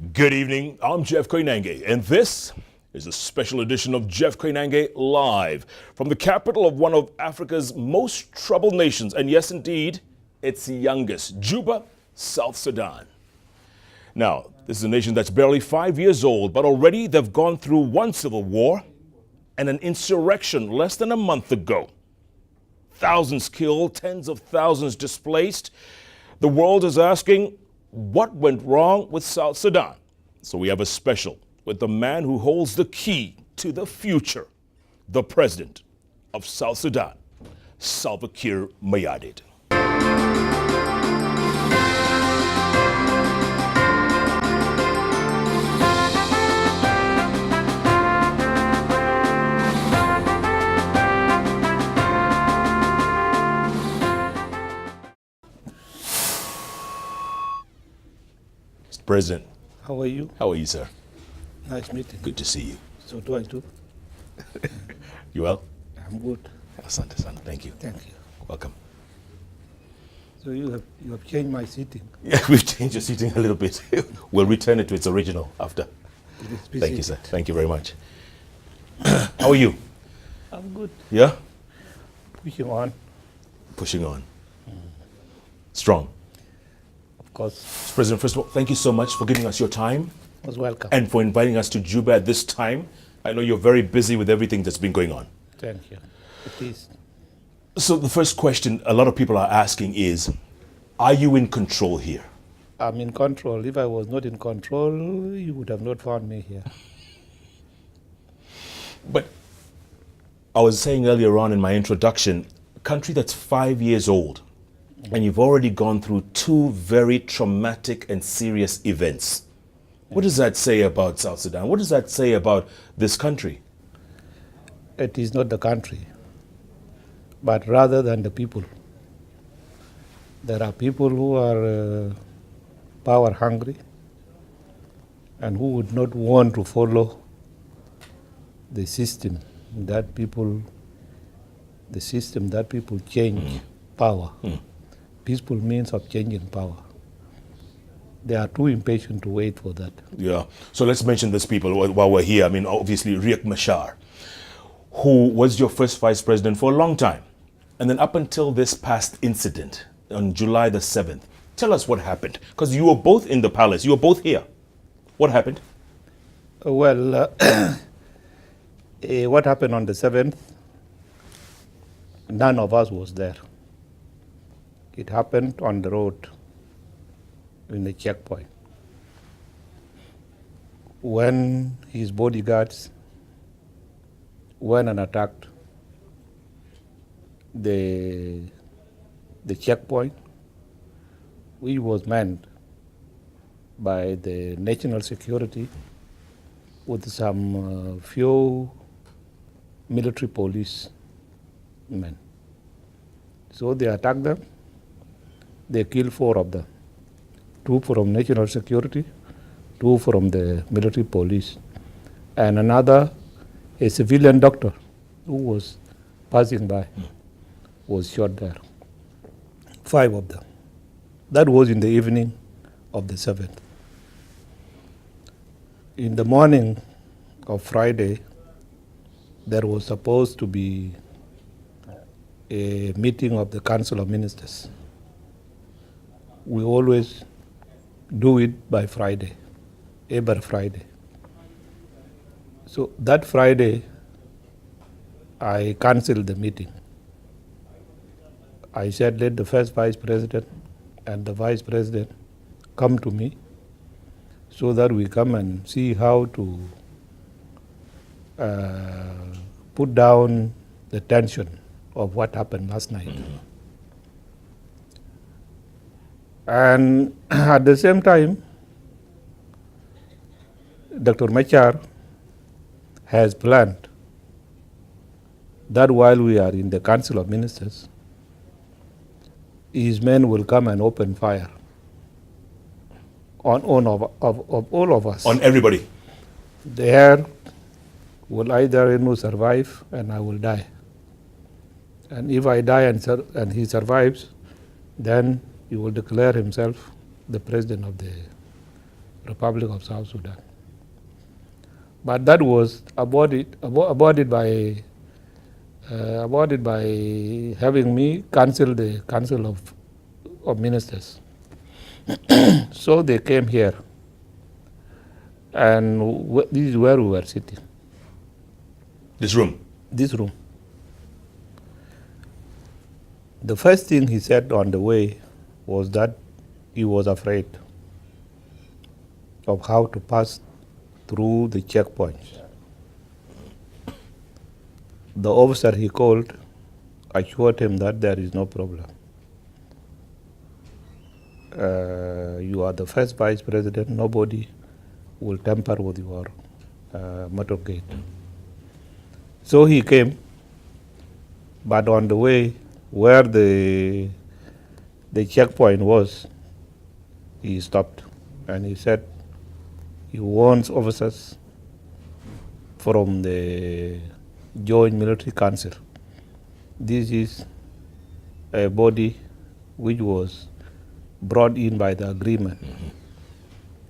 Good evening, I'm Jeff Koinange, and this is a special edition of Jeff Koinange Live from the capital of one of Africa's most troubled nations, and yes, indeed, its youngest, Juba, South Sudan. Now, this is a nation that's barely 5 years old, but already they've gone through one civil war and an insurrection less than a month ago. Thousands killed, tens of thousands displaced. The world is asking, what went wrong with South Sudan? So we have a special with the man who holds the key to the future, the president of South Sudan, Salva Kiir Mayardit. President. How are you? How are you, sir? Nice meeting. Good to see you. So do I too. You well? I'm good. Asante, thank you. Thank you. Welcome. So you have changed my seating. Yeah, we've changed your seating a little bit. We'll return it to its original after. Thank you, sir. Thank you very much. How are you? I'm good. Yeah? Pushing on. Pushing on. Strong. Of course. President, first of all, thank you so much for giving us your time. Most welcome. And for inviting us to Juba at this time. I know you're very busy with everything that's been going on. Thank you. It is. So the first question a lot of people are asking is, are you in control here? I'm in control. If I was not in control, you would have not found me here. But I was saying earlier on in my introduction, a country that's 5 years old, and you've already gone through two very traumatic and serious events. What does that say about South Sudan? What does that say about this country? It is not the country, but rather than the people. There are people who are power hungry and who would not want to follow the system that people change power. Peaceful means of changing power. They are too impatient to wait for that. Yeah. So let's mention these people while we're here. I mean, obviously, Riek Machar, who was your first vice president for a long time. And then up until this past incident on July the 7th, tell us what happened. Because you were both in the palace. You were both here. What happened? Well, what happened on the 7th, none of us was there. It happened on the road in the checkpoint. When his bodyguards went and attacked the checkpoint, which was manned by the national security with some few military police men. So they attacked them. They killed 4 of them, 2 from national security, 2 from the military police, and another, a civilian doctor who was passing by, was shot there. 5 of them. That was in the evening of the 7th. In the morning of Friday, there was supposed to be a meeting of the Council of Ministers. We always do it by Friday, every Friday. So that Friday, I canceled the meeting. I said, let the first vice president and the vice president come to me so that we come and see how to put down the tension of what happened last night. And at the same time, Dr. Machar has planned that while we are in the Council of Ministers, his men will come and open fire on all of us. On everybody? The heir will either survive and I will die. And if I die and he survives, then he will declare himself the president Republic of South Sudan. But that was aborted by having me cancel the Council of Ministers. So they came here, and this is where we were sitting. This room? This room. The first thing he said on the way was that he was afraid of how to pass through the checkpoints. The officer he called assured him that there is no problem. You are the first vice president, nobody will tamper with your motorcade. So he came, but on the way where the checkpoint was, he stopped and he said he wants officers from the Joint Military Council. This is a body which was brought in by the agreement.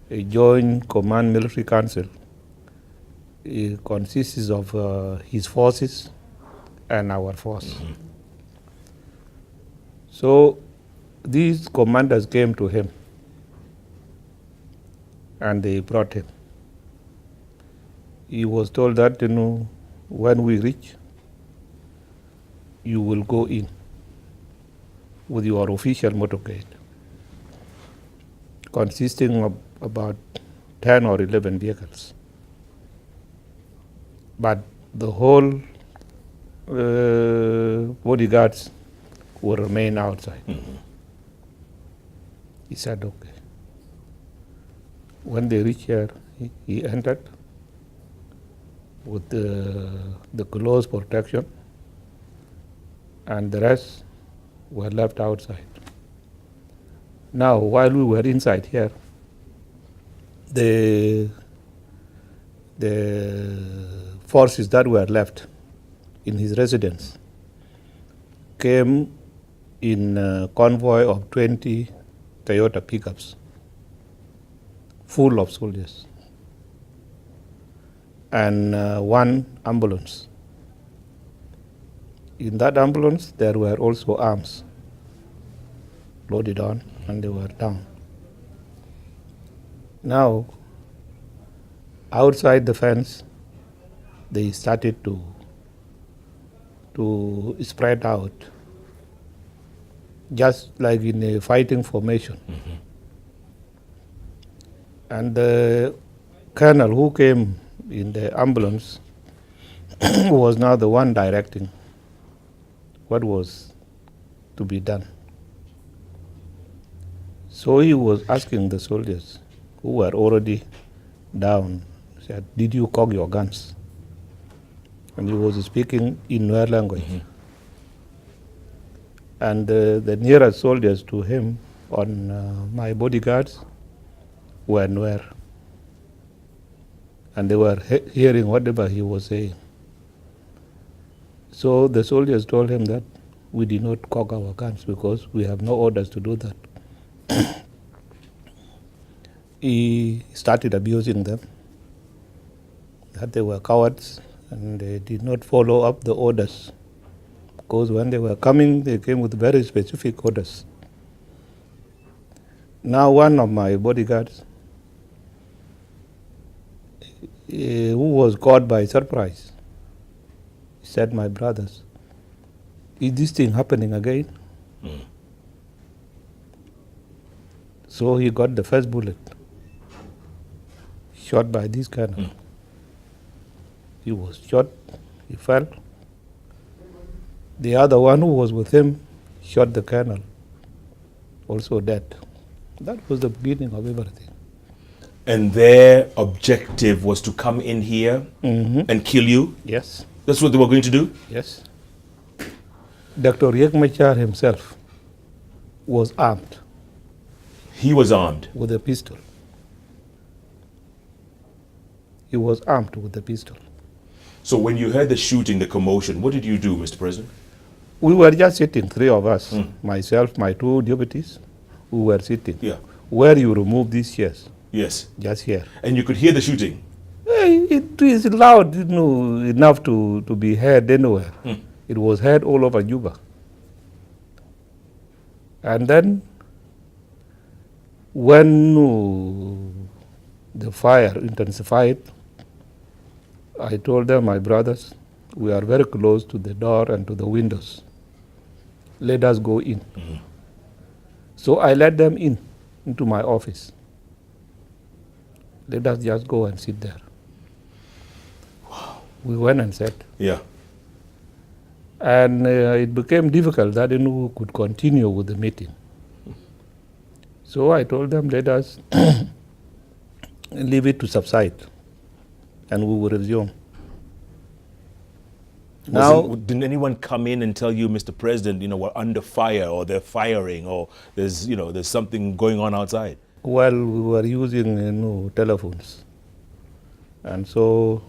A joint command military council. It consists of his forces and our force. So these commanders came to him and they brought him. He was told that, when we reach, you will go in with your official motorcade, consisting of about 10 or 11 vehicles. But the whole bodyguards will remain outside. He said, okay. When they reached here, he entered with the close protection, and the rest were left outside. Now, while we were inside here, the forces that were left in his residence came in a convoy of 20 Toyota pickups full of soldiers and one ambulance. In that ambulance, there were also arms loaded on, and they were down. Now, outside the fence, they started to spread out, just like in a fighting formation. And the colonel who came in the ambulance was now the one directing what was to be done. So he was asking the soldiers who were already down, said, did you cock your guns? And he was speaking in Nuer language. And the nearest soldiers to him on my bodyguards were Nuer. And they were hearing whatever he was saying. So the soldiers told him that we did not cock our guns because we have no orders to do that. He started abusing them, that they were cowards and they did not follow up the orders, because when they were coming, they came with very specific orders. Now one of my bodyguards, who was caught by surprise, he said, my brothers, is this thing happening again? So he got the first bullet, shot by this colonel. He was shot, he fell. The other one who was with him shot the colonel, also dead. That was the beginning of everything. And their objective was to come in here and kill you? Yes. That's what they were going to do? Yes. Dr. Riek Machar himself was armed. He was armed? With a pistol. He was armed with a pistol. So when you heard the shooting, the commotion, what did you do, Mr. President? We were just sitting, three of us, myself, my two deputies, we were sitting. Yeah. Where you remove these chairs, Yes. just here. And you could hear the shooting. It is loud, enough to be heard anywhere. It was heard all over Juba. And then, when the fire intensified, I told them, my brothers, we are very close to the door and to the windows. Let us go in. So I let them into my office. Let us just go and sit there. Wow. We went and sat. Yeah. And it became difficult that we could continue with the meeting. So I told them, let us leave it to subside, and we will resume. Didn't anyone come in and tell you, Mr. President, we're under fire, or they're firing, or there's something going on outside? Well, we were using telephones, and so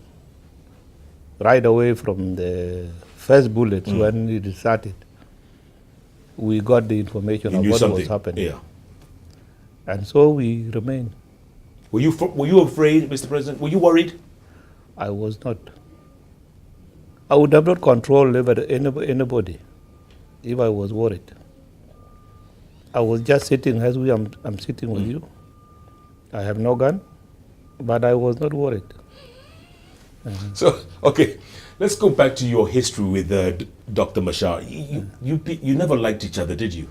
right away from the first bullets when it started, we got the information of what was happening. Yeah. And so we remained. Were you afraid, Mr. President? Were you worried? I was not. I would have not controlled anybody if I was worried. I was just sitting as I'm sitting with you. I have no gun, but I was not worried. So, okay, let's go back to your history with Dr. Machar. You never liked each other, did you?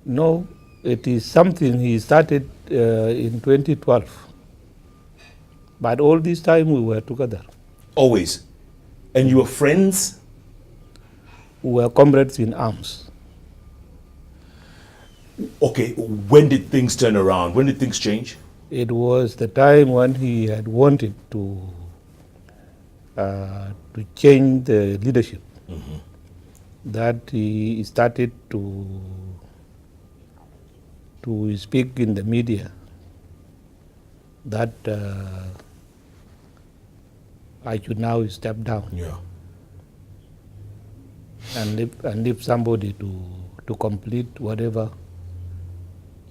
No, it is something he started in 2012. But all this time we were together. Always? And you were friends? We were comrades in arms. Okay, when did things turn around? When did things change? It was the time when he had wanted to change the leadership, that he started to speak in the media that I should now step down. Yeah. And leave somebody to complete whatever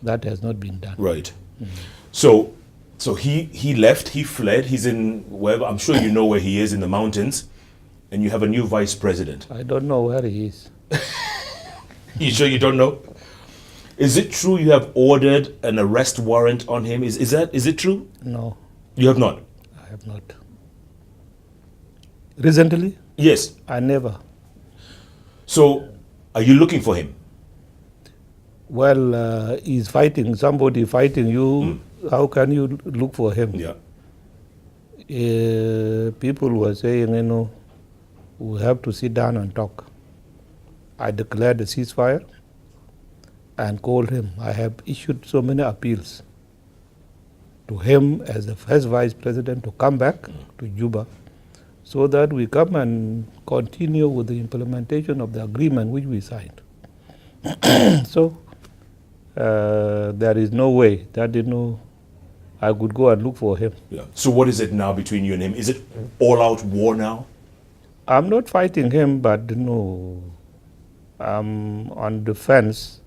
that has not been done. Right. So he left, he fled, he's in wherever, I'm sure you know where he is, in the mountains, and you have a new vice president. I don't know where he is. You sure you don't know? Is it true you have ordered an arrest warrant on him? Is it true? No. You have not? I have not. Recently? Yes. I never. So, are you looking for him? Well, he's fighting, somebody fighting you. How can you look for him? Yeah. People were saying, we have to sit down and talk. I declared a ceasefire and called him. I have issued so many appeals to him as the first vice president to come back to Juba, so that we come and continue with the implementation of the agreement which we signed. So there is no way that I could go and look for him. Yeah. So what is it now between you and him? Is it all-out war now? I'm not fighting him, but I'm on defense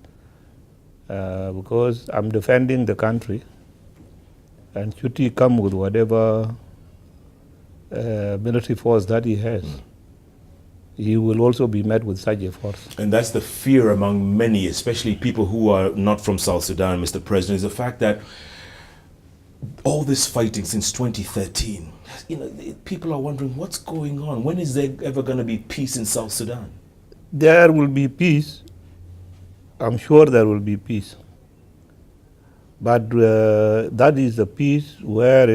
because I'm defending the country, and should he come with whatever military force that he has, he will also be met with such a force. And that's the fear among many, especially people who are not from South Sudan, Mr. President, is the fact that all this fighting since 2013, people are wondering what's going on. When is there ever going to be peace in South Sudan? There will be peace. I'm sure there will be peace. But that is a peace where,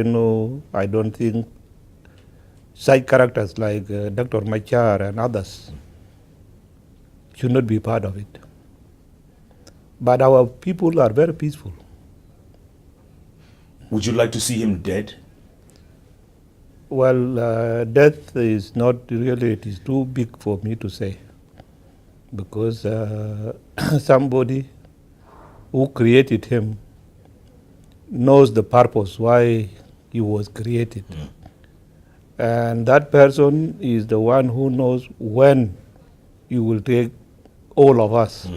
I don't think such characters like Dr. Machar and others should not be part of it. But our people are very peaceful. Would you like to see him dead? Well, death is not really, it is too big for me to say. Because somebody who created him knows the purpose why he was created. And that person is the one who knows when you will take all of us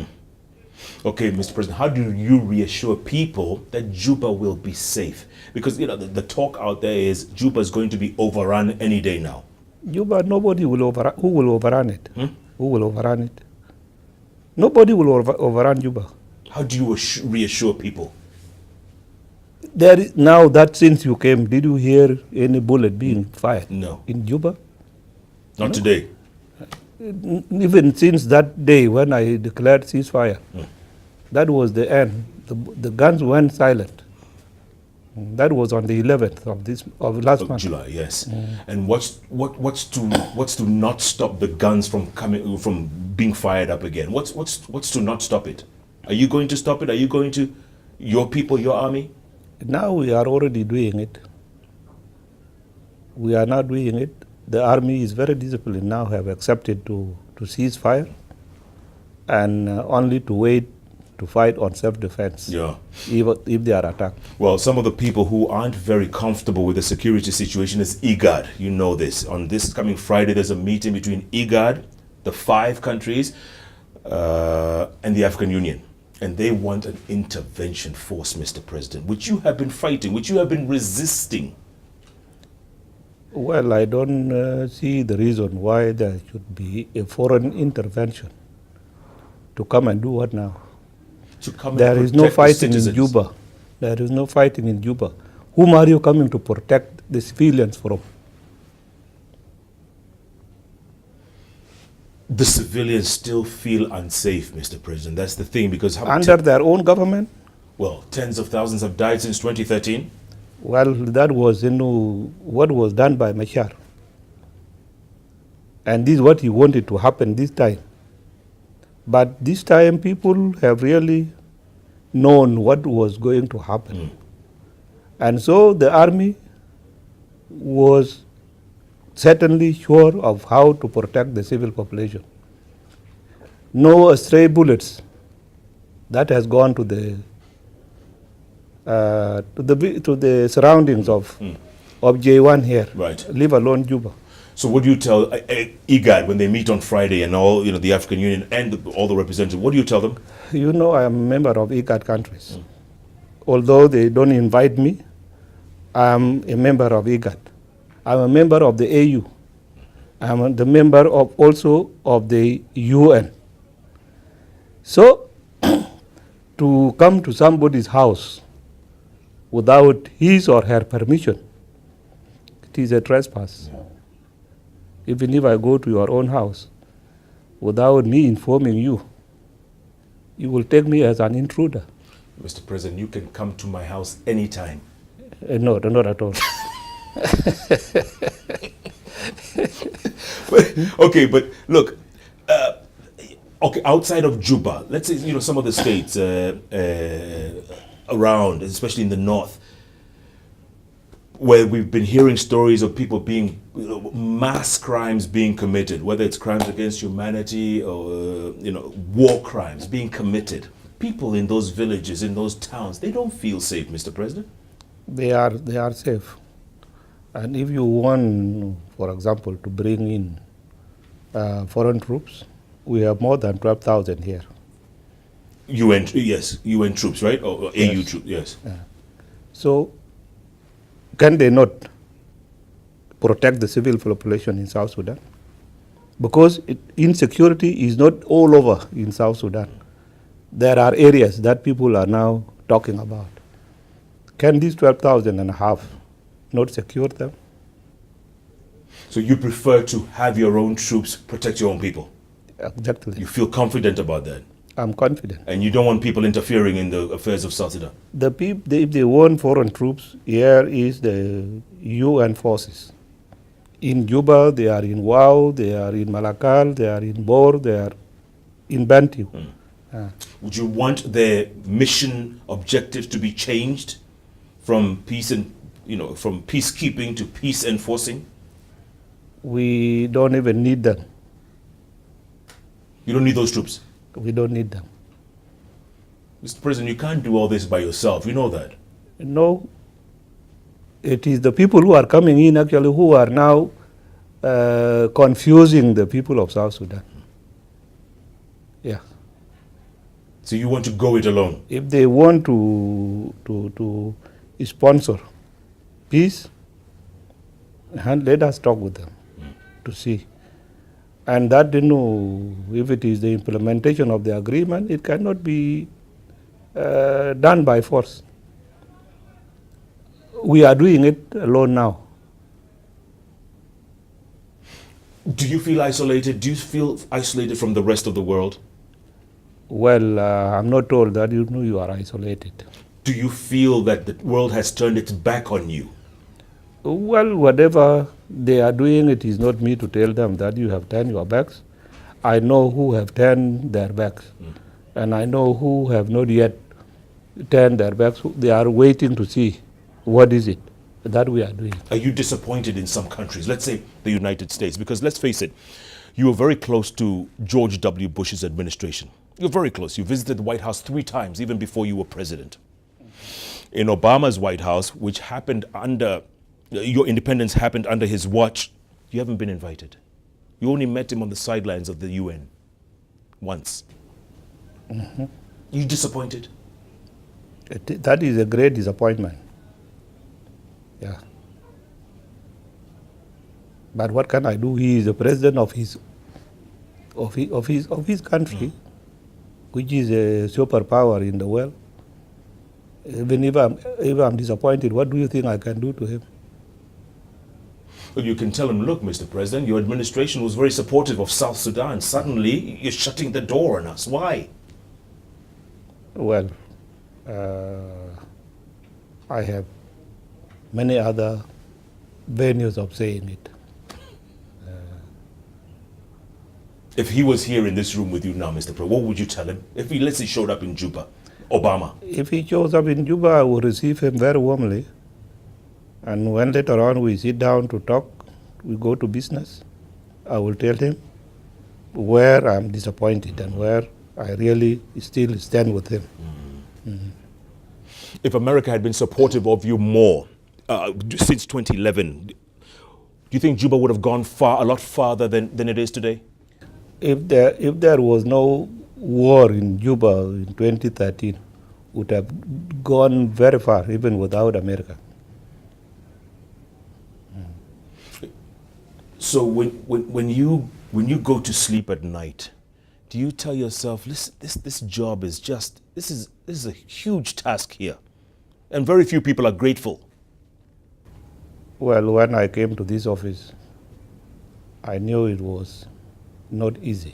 Okay, Mr. President, how do you reassure people that Juba will be safe? Because the talk out there is Juba is going to be overrun any day now. Juba, nobody will who will overrun it? Who will overrun it? Nobody will overrun Juba. How do you reassure people? There is, now that since you came, did you hear any bullet being fired? No. In Juba? Not today. Even since that day when I declared ceasefire, that was the end. The guns went silent. That was on the 11th of last month. July, yes. And what's to not stop the guns from being fired up again? What's to not stop it? Are you going to stop it? Are you going to, your people, your army? Now we are already doing it. We are now doing it. The army is very disciplined now, have accepted to cease fire and only to wait to fight on self-defense, if they are attacked. Well, some of the people who aren't very comfortable with the security situation is IGAD. You know this. On this coming Friday, there's a meeting between IGAD, the 5 countries, and the African Union. And they want an intervention force, Mr. President, which you have been fighting, which you have been resisting. Well, I don't see the reason why there should be a foreign intervention to come and do what now? To come and there is no protect fighting the in Juba. There is no fighting in Juba. Whom are you coming to protect the civilians from? The civilians still feel unsafe, Mr. President. That's the thing, because under their own government? Well, tens of thousands have died since 2013. Well, that was what was done by Machar. And this is what he wanted to happen this time. But this time people have really known what was going to happen. And so the army was certainly sure of how to protect the civil population. No stray bullets that has gone to the surroundings of J1 here, right? Leave alone Juba. So what do you tell IGAD when they meet on Friday and all the African Union and all the representatives? What do you tell them? You know, I am a member of IGAD countries. Although they don't invite me, I am a member of IGAD. I'm a member of the AU. I'm the member also of the UN. So, to come to somebody's house without his or her permission, it is a trespass. Even if I go to your own house without me informing you, you will take me as an intruder. Mr. President, you can come to my house anytime. No, not at all. Okay, but look, okay, outside of Juba, let's say some of the states around, especially in the north, where we've been hearing stories of people being mass crimes being committed, whether it's crimes against humanity or war crimes being committed. People in those villages, in those towns, they don't feel safe, Mr. President. They are safe. And if you want, for example, to bring in foreign troops, we have more than 12,000 here. UN troops, right? Or AU troops, yes. So, can they not protect the civil population in South Sudan? Because insecurity is not all over in South Sudan. There are areas that people are now talking about. Can these 12,000 and a half not secure them? So you prefer to have your own troops protect your own people? Exactly. You feel confident about that? I'm confident. And you don't want people interfering in the affairs of South Sudan? If they want foreign troops, here is the UN forces. In Juba, they are in Wau, they are in Malakal, they are in Bor, they are in Bantu. Would you want their mission objectives to be changed from peace and from peacekeeping to peace enforcing? We don't even need them. You don't need those troops? We don't need them. Mr. President, you can't do all this by yourself. You know that. No. It is the people who are coming in actually who are now confusing the people of South Sudan. Yeah. So you want to go it alone? If they want to sponsor peace, and let us talk with them to see. And that, if it is the implementation of the agreement, it cannot be done by force. We are doing it alone now. Do you feel isolated? Do you feel isolated from the rest of the world? Well, I'm not told that you are isolated. Do you feel that the world has turned its back on you? Well, whatever they are doing, it is not me to tell them that you have turned your backs. I know who have turned their backs, and I know who have not yet turned their backs. They are waiting to see what is it that we are doing. Are you disappointed in some countries? Let's say the United States, because let's face it, you were very close to George W. Bush's administration. You're very close. You visited the White House 3 times, even before you were president. In Obama's White House, which happened under, your independence happened under his watch, you haven't been invited. You only met him on the sidelines of the UN once. You disappointed? That is a great disappointment. Yeah. But what can I do? He is the president of his country, which is a superpower in the world. Even if I'm disappointed, what do you think I can do to him? Well, you can tell him, look, Mr. President, your administration was very supportive of South Sudan. Suddenly, you're shutting the door on us. Why? Well, I have many other venues of saying it. If he was here in this room with you now, Mr. President, what would you tell him? If he, let's say, showed up in Juba, Obama. If he shows up in Juba, I will receive him very warmly. And when later on we sit down to talk, we go to business, I will tell him where I'm disappointed and where I really still stand with him. If America had been supportive of you more since 2011, do you think Juba would have gone a lot farther than it is today? If there was no war in Juba in 2013, would have gone very far, even without America. So when you go to sleep at night, do you tell yourself, this job is just, this is a huge task here, and very few people are grateful? Well, when I came to this office, I knew it was not easy.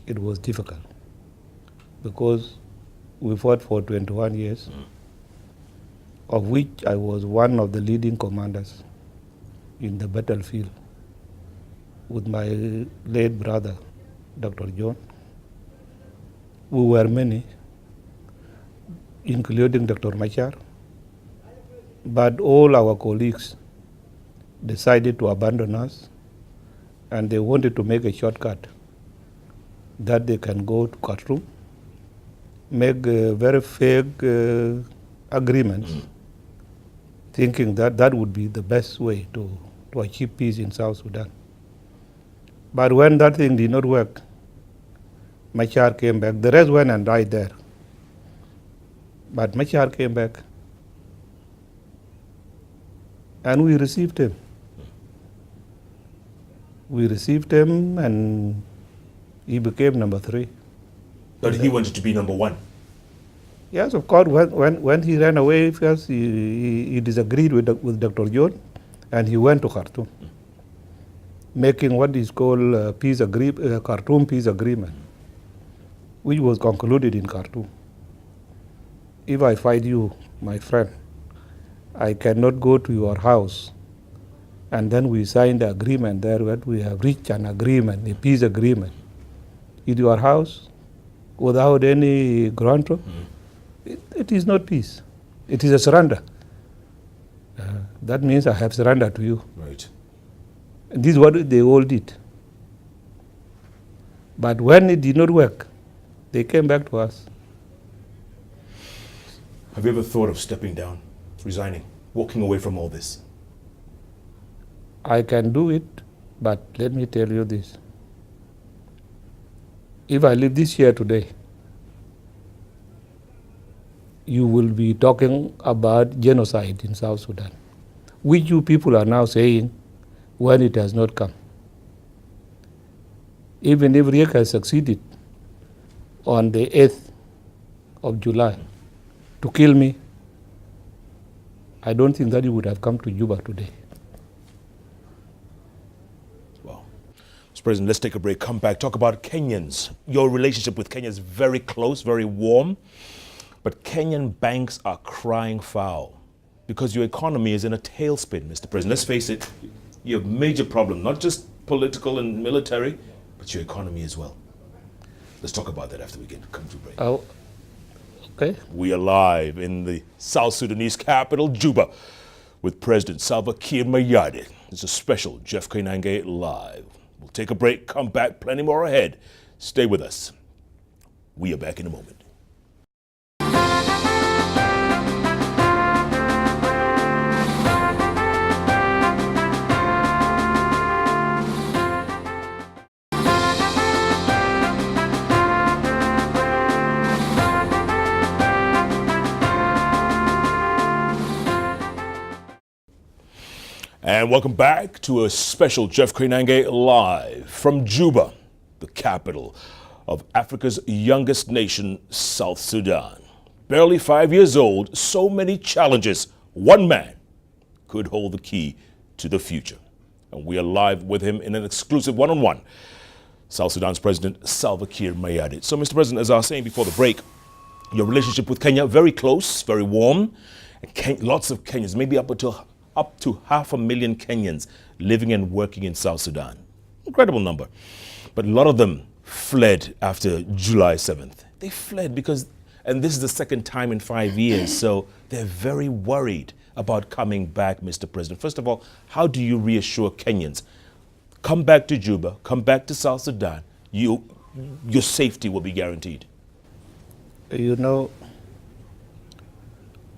It was difficult because we fought for 21 years, of which I was one of the leading commanders in the battlefield with my late brother, Dr. John. We were many, including Dr. Machar, but all our colleagues decided to abandon us, and they wanted to make a shortcut that they can go to Khartoum, make very vague agreements, thinking that that would be the best way to achieve peace in South Sudan. But when that thing did not work, Machar came back. The rest went and died there. But Machar came back, and we received him. We received him, and he became number 3. But he wanted to be number 1. Yes, of course. When he ran away first, he disagreed with Dr. John, and he went to Khartoum, making what is called Khartoum Peace Agreement, which was concluded in Khartoum. If I fight you, my friend, I cannot go to your house, and then we signed the agreement there that we have reached an agreement, a peace agreement, in your house without any ground truck. It is not peace. It is a surrender. That means I have surrendered to you. Right. And this is what they all did. But when it did not work, they came back to us. Have you ever thought of stepping down, resigning, walking away from all this? I can do it, but let me tell you this. If I leave this year today, you will be talking about genocide in South Sudan, which you people are now saying when it has not come. Even if Riek has succeeded on the 8th of July to kill me, I don't think that he would have come to Juba today. Well, Mr. President, let's take a break, come back, talk about Kenyans. Your relationship with Kenya is very close, very warm, but Kenyan banks are crying foul because your economy is in a tailspin, Mr. President. Let's face it, you have a major problem, not just political and military, but your economy as well. Let's talk about that after we come to break. Oh, okay. We are live in the South Sudanese capital, Juba, with President Salva Kiir Mayardit. It's a special Jeff Koinange Live. We'll take a break, come back, plenty more ahead. Stay with us. We are back in a moment. And welcome back to a special Jeff Koinange Live from Juba, the capital of Africa's youngest nation, South Sudan. Barely 5 years old, so many challenges. One man could hold the key to the future. And we are live with him in an exclusive one-on-one. South Sudan's President Salva Kiir Mayardit. So, Mr. President, as I was saying before the break, your relationship with Kenya, very close, very warm. And lots of Kenyans, maybe up to 500,000 Kenyans living and working in South Sudan. Incredible number. But a lot of them fled after July 7th. They fled because, and this is the second time in 5 years, so they're very worried about coming back, Mr. President. First of all, how do you reassure Kenyans? Come back to Juba, come back to South Sudan, your safety will be guaranteed. You know,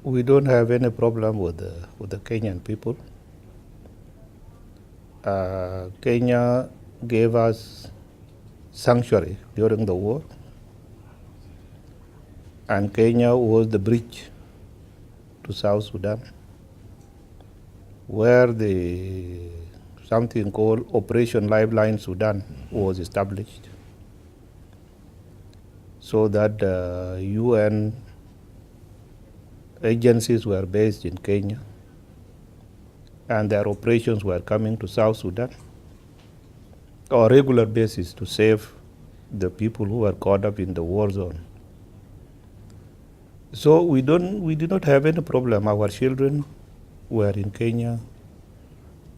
we don't have any problem with the Kenyan people. Kenya gave us sanctuary during the war, and Kenya was the bridge to South Sudan, where something called Operation Lifeline Sudan was established, so that UN agencies were based in Kenya, and their operations were coming to South Sudan on a regular basis to save the people who were caught up in the war zone. So we did not have any problem. Our children were in Kenya.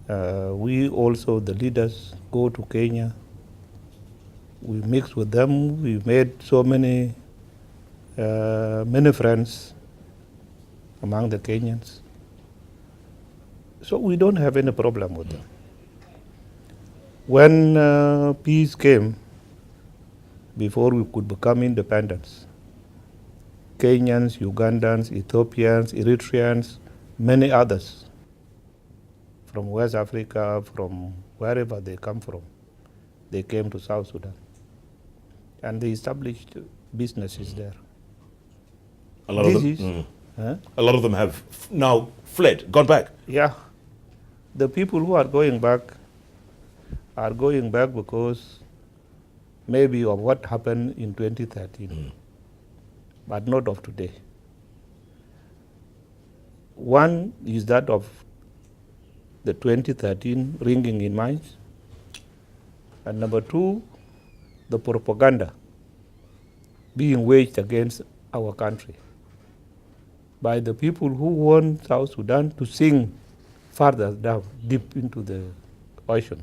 We also, the leaders, go to Kenya. We mix with them. We made so many friends among the Kenyans. So we don't have any problem with them. When peace came, before we could become independent, Kenyans, Ugandans, Ethiopians, Eritreans, many others from West Africa, from wherever they come from, they came to South Sudan. And they established businesses there. A lot of them have now fled, gone back. Yeah. The people who are going back because maybe of what happened in 2013, but not of today. One is that of the 2013 ringing in minds, and number two, the propaganda being waged against our country by the people who want South Sudan to sink further down, deep into the ocean.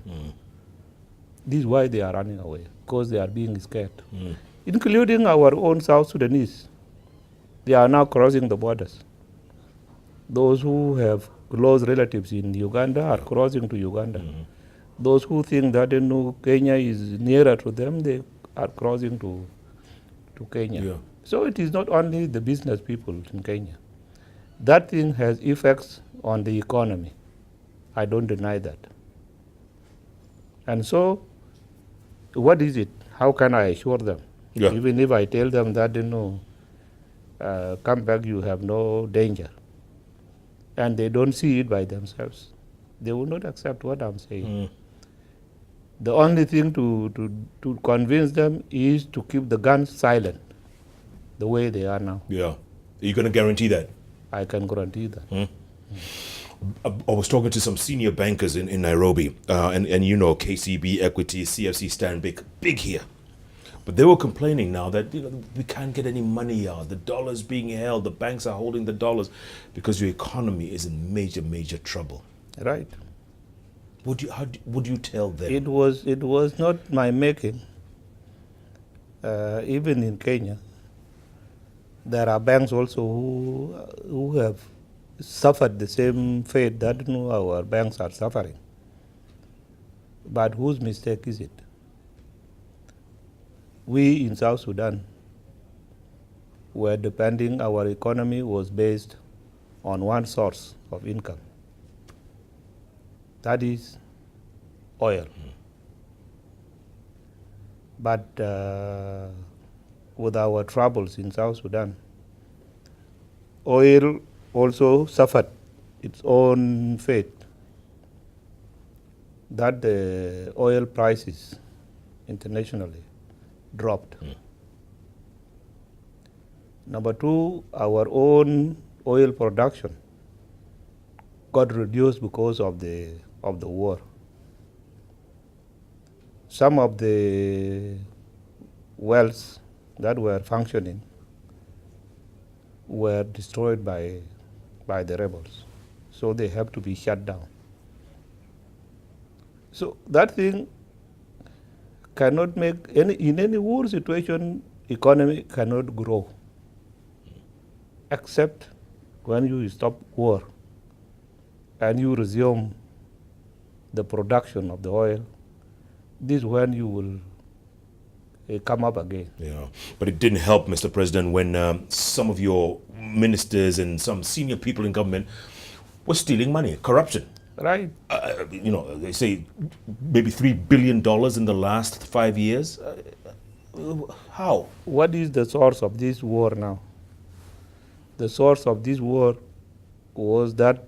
This is why they are running away, because they are being scared, including our own South Sudanese. They are now crossing the borders. Those who have close relatives in Uganda are crossing to Uganda. Those who think that Kenya is nearer to them, they are crossing to Kenya. Yeah. So it is not only the business people in Kenya. That thing has effects on the economy. I don't deny that. And so, what is it? How can I assure them? Yeah. Even if I tell them that, come back, you have no danger. And they don't see it by themselves. They will not accept what I'm saying. The only thing to convince them is to keep the guns silent, the way they are now. Yeah. Are you going to guarantee that? I can guarantee that. I was talking to some senior bankers in Nairobi, and you know, KCB, Equity, CFC stand big here. But they were complaining now that we can't get any money out. The dollar's being held. The banks are holding the dollars because your economy is in major trouble. Right. How would you tell them? It was not my making. Even in Kenya, there are banks also who have suffered the same fate that our banks are suffering. But whose mistake is it? We in South Sudan were depending, our economy was based on one source of income. That is oil. But with our troubles in South Sudan, oil also suffered its own fate, that the oil prices internationally dropped. Number two, our own oil production got reduced because of the war. Some of the wells that were functioning were destroyed by the rebels, so they have to be shut down. So that thing cannot make in any war situation, economy cannot grow except when you stop war and you resume the production of the oil. This is when you will come up again. Yeah, but it didn't help, Mr. President, when some of your ministers and some senior people in government were stealing money, corruption. Right. They say maybe $3 billion in the last 5 years. How? What is the source of this war now? The source of this war was that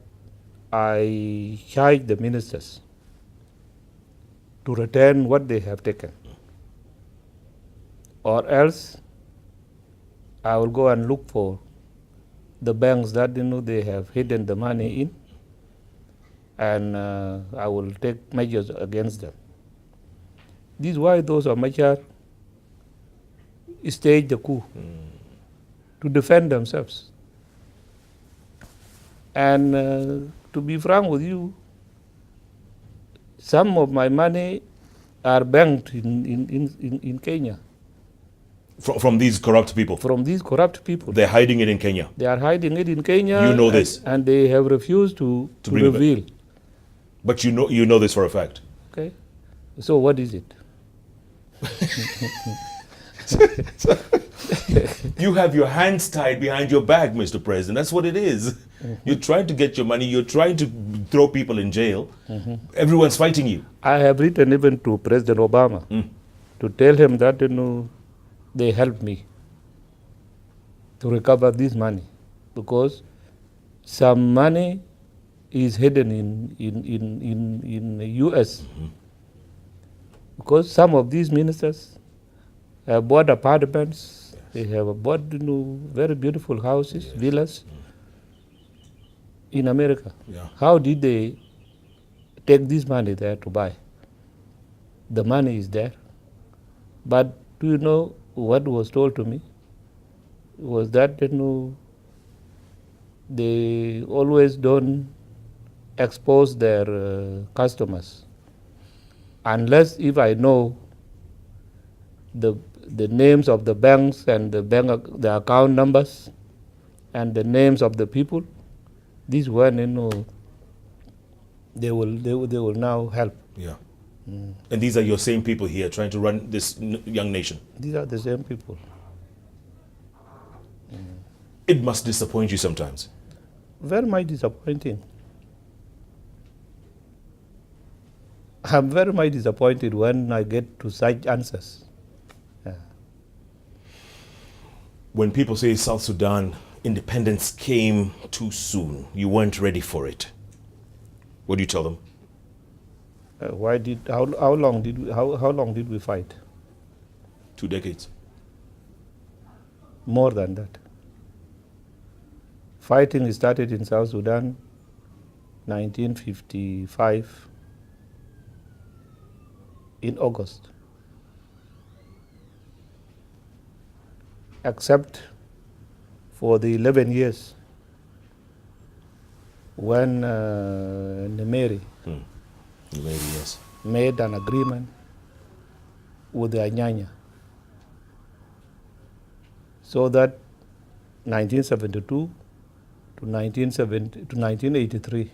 I charged the ministers to return what they have taken, or else I will go and look for the banks that they have hidden the money in, and I will take measures against them. This is why those of Machar staged the coup to defend themselves. And to be frank with you, some of my money are banked in Kenya. From these corrupt people? From these corrupt people. They're hiding it in Kenya? They are hiding it in Kenya. You know this? And they have refused to reveal. But you know this for a fact? Okay. So what is it? You have your hands tied behind your back, Mr. President. That's what it is. You're trying to get your money. You're trying to throw people in jail. Everyone's fighting you. I have written even to President Obama to tell him that they helped me to recover this money, because some money is hidden in the U.S. Because some of these ministers have bought apartments, they have bought very beautiful houses, villas in America. Yeah. How did they take this money there to buy? The money is there. But do you know what was told to me? Was that they always don't expose their customers unless if I know the names of the banks and the account numbers and the names of the people. This one they will now help. Yeah. And these are your same people here trying to run this young nation? These are the same people. It must disappoint you sometimes. Very much disappointing. I'm very much disappointed when I get to such answers. When people say South Sudan independence came too soon, you weren't ready for it, what do you tell them? How long did we fight? 2 decades. More than that. Fighting started in South Sudan 1955 in August. Except for the 11 years when Nemeri Yes. made an agreement with the Anyanya, so that 1972 to 1983,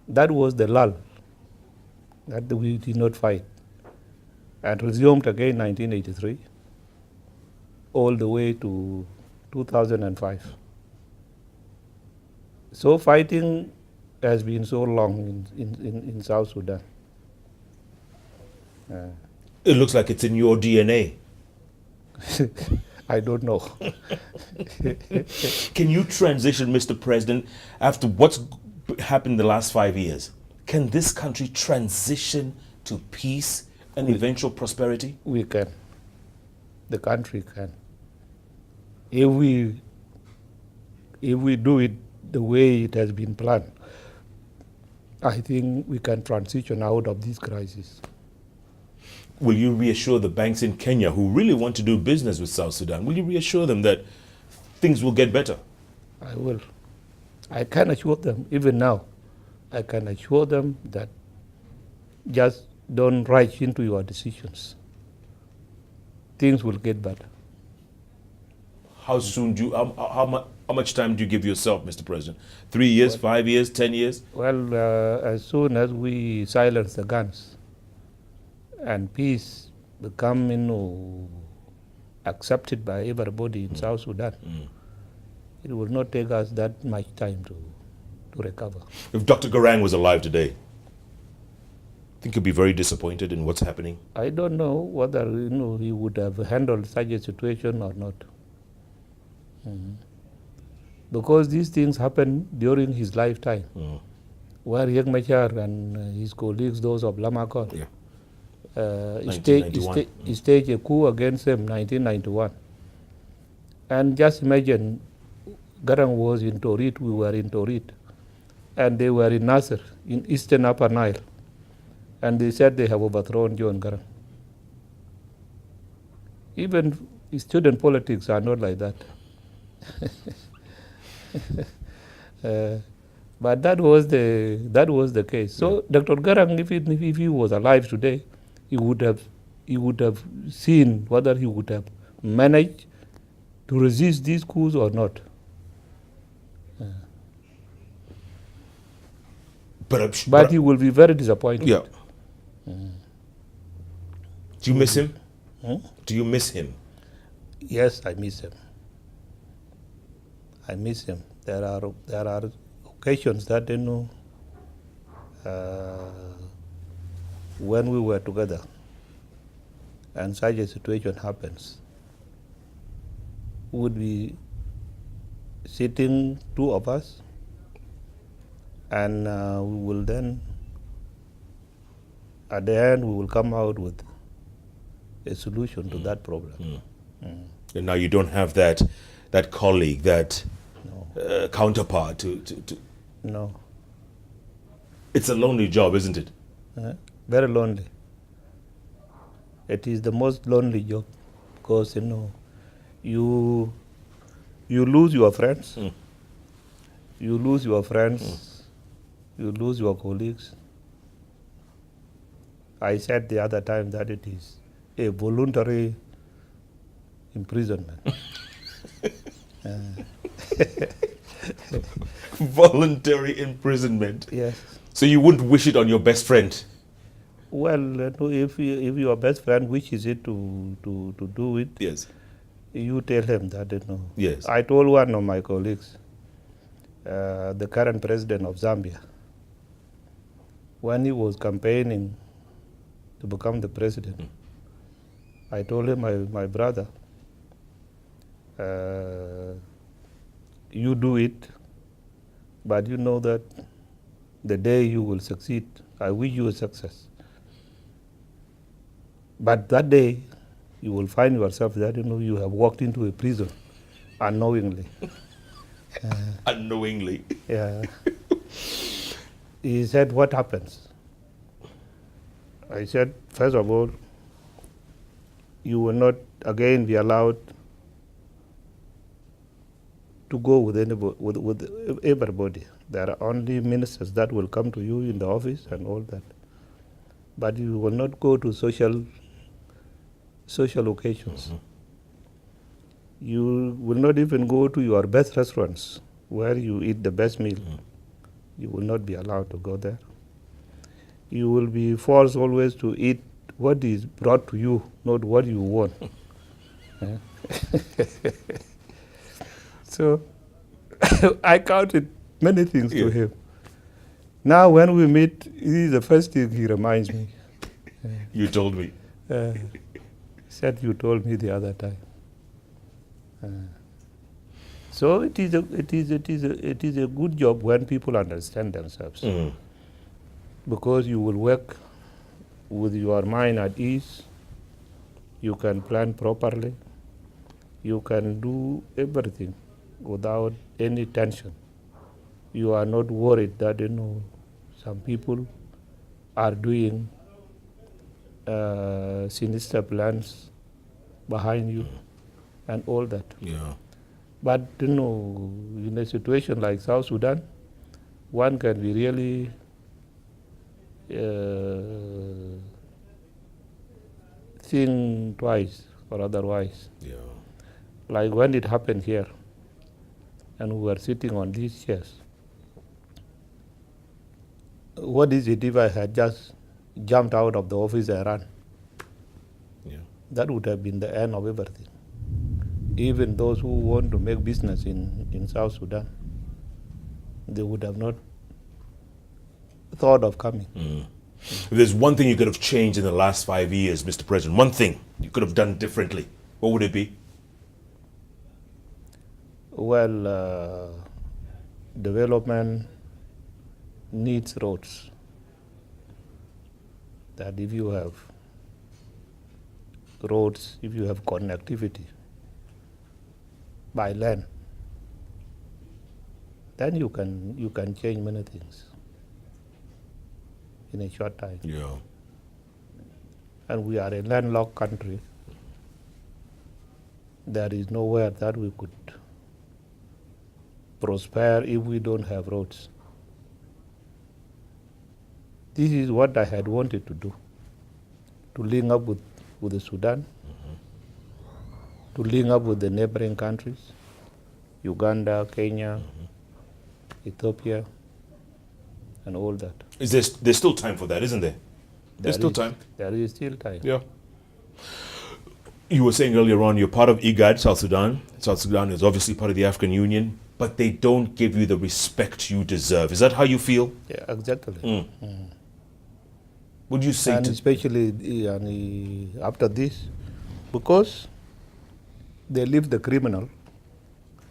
that was the lull that we did not fight, and resumed again 1983 all the way to 2005. So fighting has been so long in South Sudan. It looks like it's in your DNA. I don't know. Can you transition, Mr. President, after what's happened the last 5 years? Can this country transition to peace and eventual prosperity? We can. The country can. If we do it the way it has been planned, I think we can transition out of this crisis. Will you reassure the banks in Kenya who really want to do business with South Sudan? Will you reassure them that things will get better? I will. I can assure them, even now, I can assure them that just don't rush into your decisions. Things will get better. How soon do you, how much time do you give yourself, Mr. President? 3 years, 5 years, 10 years? Well, as soon as we silence the guns and peace become accepted by everybody in South Sudan, it will not take us that much time to recover. If Dr. Garang was alive today, I think he'd be very disappointed in what's happening. I don't know whether he would have handled such a situation or not. Because these things happened during his lifetime, where Riek Machar and his colleagues, those of Lamakon, staged a coup against him in 1991. And just imagine, Garang was in Torit, we were in Torit, and they were in Nasser, in eastern Upper Nile, and they said they have overthrown John Garang. Even student politics are not like that. But that was the case. So Dr. Garang, if he was alive today, he would have seen whether he would have managed to resist these coups or not. But he will be very disappointed. Yeah. Do you miss him? Do you miss him? Yes, I miss him. I miss him. There are occasions that when we were together and such a situation happens, we would be sitting, two of us, and we will then, at the end, we will come out with a solution to that problem. And now you don't have that colleague, that counterpart to. No. It's a lonely job, isn't it? Very lonely. It is the most lonely job because you lose your friends, you lose your friends, you lose your colleagues. I said the other time that it is a voluntary imprisonment. Voluntary imprisonment. Yes. So you wouldn't wish it on your best friend? Well, if your best friend wishes it to do it, Yes. You tell him that. Yes. I told one of my colleagues, the current president of Zambia, when he was campaigning to become the president, I told him, my brother, You do it, but you know that the day you will succeed, I wish you a success. But that day, you will find yourself that you have walked into a prison unknowingly. Unknowingly. Yeah. He said, what happens? I said, first of all, you will not again be allowed to go with everybody. There are only ministers that will come to you in the office and all that. But you will not go to social occasions. Mm-hmm. You will not even go to your best restaurants where you eat the best meal. Mm-hmm. You will not be allowed to go there. You will be forced always to eat what is brought to you, not what you want. So I counted many things to him. Now when we meet, this is the first thing he reminds me. You told me. Said you told me the other time. So it is a good job when people understand themselves, because you will work with your mind at ease. You can plan properly. You can do everything without any tension. You are not worried that some people are doing sinister plans behind you and all that. Yeah. But in a situation like South Sudan, one can be really think twice or otherwise. Yeah. Like when it happened here, and we were sitting on these chairs. What is it if I had just jumped out of the office and ran? Yeah. That would have been the end of everything. Even those who want to make business in South Sudan, they would have not thought of coming. If there's one thing you could have changed in the last 5 years, Mr. President, one thing you could have done differently, what would it be? Well, development needs roads. That if you have roads, if you have connectivity by land, then you can change many things in a short time. Yeah. And we are a landlocked country. There is nowhere that we could prosper if we don't have roads. This is what I had wanted to do, to link up with the Sudan, to link up with the neighboring countries, Uganda, Kenya, Ethiopia, and all that. There's still time for that, isn't there? There's still time. There is still time. Yeah. You were saying earlier on, you're part of IGAD, South Sudan. South Sudan is obviously part of the African Union, but they don't give you the respect you deserve. Is that how you feel? Yeah, exactly. Would you say and especially after this, because they leave the criminal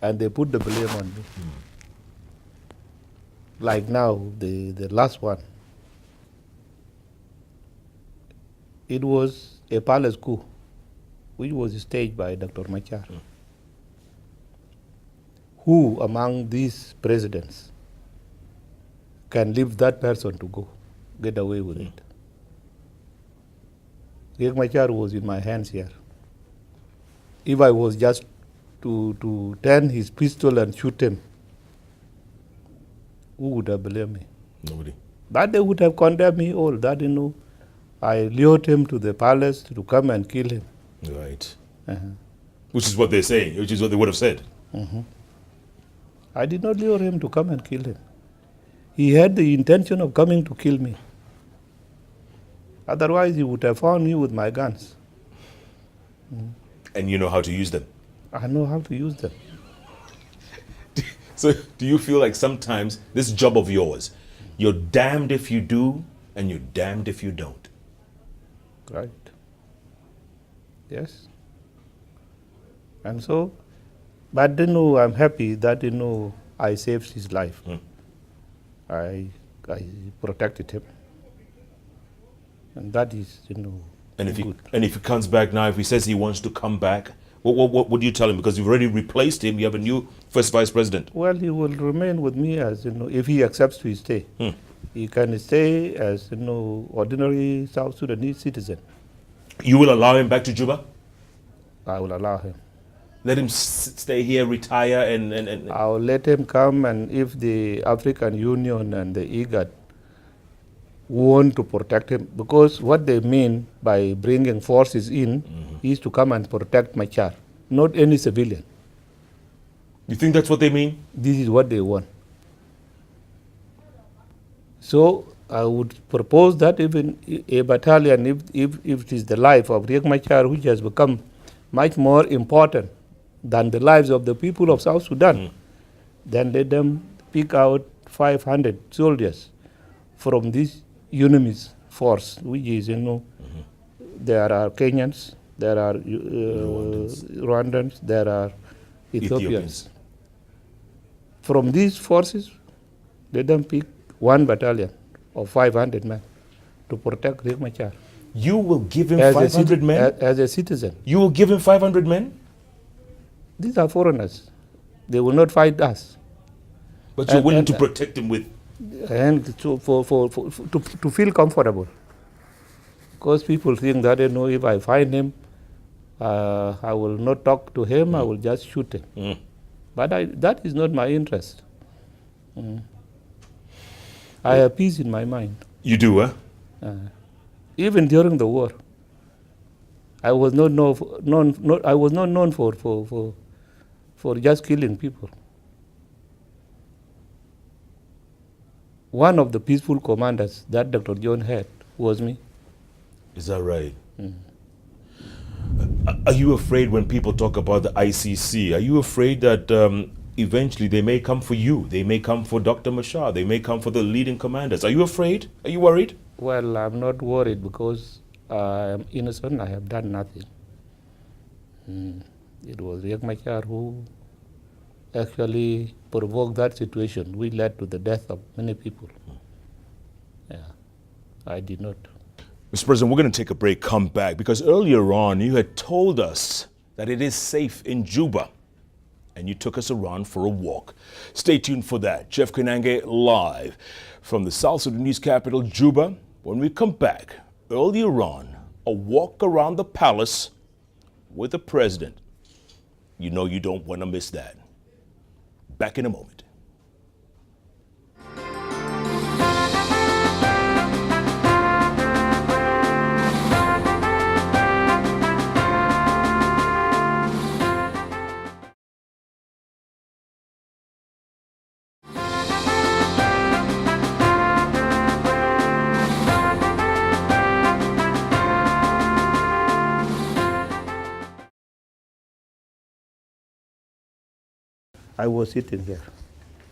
and they put the blame on me. Like now, the last one, it was a palace coup, which was staged by Dr. Machar. Who among these presidents can leave that person to get away with it? Riek Machar was in my hands here. If I was just to turn his pistol and shoot him, who would have blamed me? Nobody. But they would have condemned me all. That I lured him to the palace to come and kill him. Right. Which is what they're saying, which is what they would have said. I did not lure him to come and kill him. He had the intention of coming to kill me. Otherwise, he would have found me with my guns. And you know how to use them. I know how to use them. So do you feel like sometimes this job of yours, you're damned if you do and you're damned if you don't? Right. Yes. And so But I'm happy that I saved his life. I protected him, and that is And if good. he comes back now, if he says he wants to come back, what do you tell him? Because you've already replaced him. You have a new first vice president. Well, he will remain with me as if he accepts to stay. He can stay as ordinary South Sudanese citizen. You will allow him back to Juba? I will allow him. Let him stay here, retire, and I will let him come, and if the African Union and the IGAD want to protect him, because what they mean by bringing forces in is to come and protect Machar, not any civilian. You think that's what they mean? This is what they want. So I would propose that even a battalion, if it is the life of Riek Machar, which has become much more important than the lives of the people of South Sudan, then let them pick out 500 soldiers from this UNIMIS force, which is, there are Kenyans, there are Rwandans, there are Ethiopians. From these forces, let them pick one battalion of 500 men to protect Riek Machar. You will give him 500 men? As a citizen. You will give him 500 men? These are foreigners. They will not fight us. But you're willing to protect him with? And to feel comfortable. Because people think that, if I find him, I will not talk to him, I will just shoot him. But that is not my interest. I have peace in my mind. You do, huh? Even during the war, I was not known for just killing people. One of the peaceful commanders that Dr. John had was me. Is that right? Are you afraid when people talk about the ICC? Are you afraid that eventually they may come for you? They may come for Dr. Machar. They may come for the leading commanders. Are you afraid? Are you worried? Well, I'm not worried because I am innocent. I have done nothing. It was Riek Machar who actually provoked that situation, which led to the death of many people. Yeah, I did not. Mr. President, we're going to take a break, come back, because earlier on you had told us that it is safe in Juba, and you took us around for a walk. Stay tuned for that. Jeff Koinange live from the South Sudanese capital, Juba. When we come back, earlier on, a walk around the palace with the president. You know you don't want to miss that. Back in a moment. I was sitting here.